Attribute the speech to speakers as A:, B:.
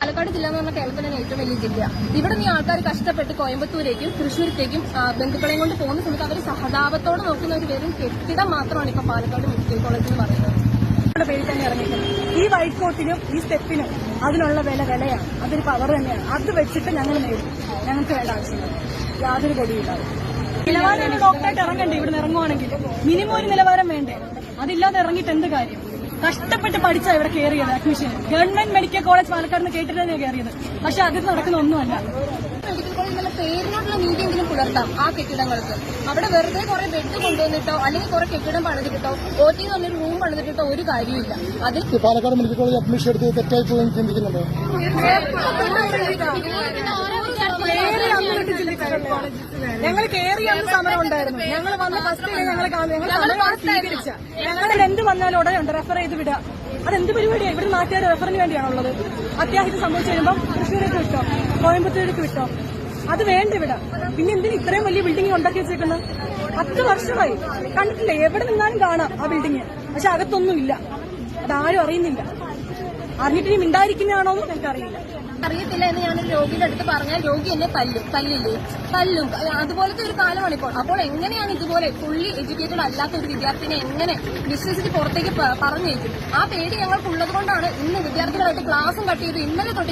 A: പാലക്കാട് ജില്ല എന്ന് പറഞ്ഞാൽ കേരളത്തിലെ ഏറ്റവും വലിയ ജില്ല. ഇവിടെ ഈ ആൾക്കാർ കഷ്ടപ്പെട്ട് കോയമ്പത്തൂരേക്കും തൃശ്ശൂരത്തേക്കും ബന്ധുക്കളെയും കൊണ്ട് പോകുന്ന സമയത്ത് അവർ സഹതാപത്തോടെ നോക്കുന്ന ഒരു വെറും കെട്ടിടം മാത്രമാണ് ഇപ്പൊ പാലക്കാട് മെഡിക്കൽ കോളേജ് എന്ന് പറയുന്നത്.
B: പേരിൽ തന്നെ ഇറങ്ങിയിട്ടുണ്ട്. ഈ വൈറ്റ് കോട്ടിനും ഈ സ്റ്റെപ്പിനും അതിനുള്ള വിലയാണ്. അതൊരു പവർ തന്നെയാണ്. അത് വെച്ചിട്ട് ഞങ്ങൾ നേടും. ഞങ്ങൾക്ക് വേണ്ട ആവശ്യമില്ല, യാതൊരു കൊടിയില്ലാതെ. നിലവാരമുള്ള ഡോക്ടറായിട്ട് ഇറങ്ങണ്ടേ? ഇവിടെ ഇറങ്ങുവാണെങ്കിൽ മിനിമം ഒരു നിലവാരം വേണ്ടേ? അതില്ലാതെ ഇറങ്ങിയിട്ട് എന്ത് കാര്യം? കഷ്ടപ്പെട്ട് പഠിച്ചാ ഇവിടെ കയറിയത് അഡ്മിഷൻ. ഗവൺമെന്റ് മെഡിക്കൽ കോളേജ് പാലക്കാടിന് കേട്ടിട്ടാണ് കയറിയത്. പക്ഷെ അതിൽ നടക്കുന്ന ഒന്നുമല്ല.
A: മെഡിക്കൽ കോളേജിലുള്ള പേരിനോടുള്ള നീതിയെങ്കിലും പുലർത്താം ആ കെട്ടിടങ്ങൾക്ക്. അവിടെ വെറുതെ കുറെ ബെഡ് കൊണ്ടുവന്നിട്ടോ അല്ലെങ്കിൽ കുറെ കെട്ടിടം പണിതിട്ടോ OT എന്ന് പറഞ്ഞൊരു റൂം പണിതിട്ടോ ഒരു കാര്യമില്ല. അതിൽ
C: പാലക്കാട് മെഡിക്കൽ കോളേജ് അഡ്മിഷൻ എടുത്ത് തെറ്റായി പോയി ചിന്തിക്കുന്നുണ്ടോ?
B: ഞങ്ങൾ കയറി അന്ന് സമരം ഉണ്ടായിരുന്നു. ഞങ്ങൾ വന്ന ഫസ്റ്റ് ഞങ്ങൾ സ്വീകരിച്ച ഞങ്ങളിൽ എന്ത് വന്നാലും ഉടനെ ഉണ്ട് റെഫർ ചെയ്ത് വിടുക. അതെന്ത് പരിപാടിയാണ്? ഇവിടെ നാട്ടുകാർ റെഫറിന് വേണ്ടിയാണുള്ളത്. അത്യാവശ്യം സംഭവിച്ചു കഴിയുമ്പോൾ തൃശ്ശൂരേക്ക് വിട്ടോ, കോയമ്പത്തൂരേക്ക് വിട്ടോ, അത് വേണ്ട ഇവിടെ. പിന്നെ എന്തിന് ഇത്രയും വലിയ ബിൽഡിംഗ് ഉണ്ടാക്കി വെച്ചേക്കുന്നത്? 10 വർഷമായി കണ്ടിട്ടില്ല. എവിടെ നിന്നാലും കാണാം ആ ബിൽഡിംഗ്. പക്ഷെ അകത്തൊന്നും ഇല്ല. അതാരും അറിയുന്നില്ല. അറിഞ്ഞിട്ട് ഇനി മിണ്ടായിരിക്കുന്നതാണോന്നും എനിക്കറിയില്ല.
A: അറിയത്തില്ല എന്ന് ഞാനൊരു രോഗിയുടെ അടുത്ത് പറഞ്ഞാൽ രോഗി എന്നെ തല്ലും. അതുപോലത്തെ ഒരു കാലമാണ് ഇപ്പോൾ. അപ്പോൾ എങ്ങനെയാണ് ഇതുപോലെ ഫുള്ളി എഡ്യൂക്കേറ്റഡ് അല്ലാത്ത ഒരു വിദ്യാർത്ഥിനെ എങ്ങനെ വിശ്വസിച്ച് പുറത്തേക്ക് പറഞ്ഞേക്കും? ആ പേടി ഞങ്ങൾക്കുള്ളത് കൊണ്ടാണ് ഇന്ന് വിദ്യാർത്ഥികളായിട്ട് ക്ലാസും കട്ട് ചെയ്ത് ഇന്നലെ തൊട്ട്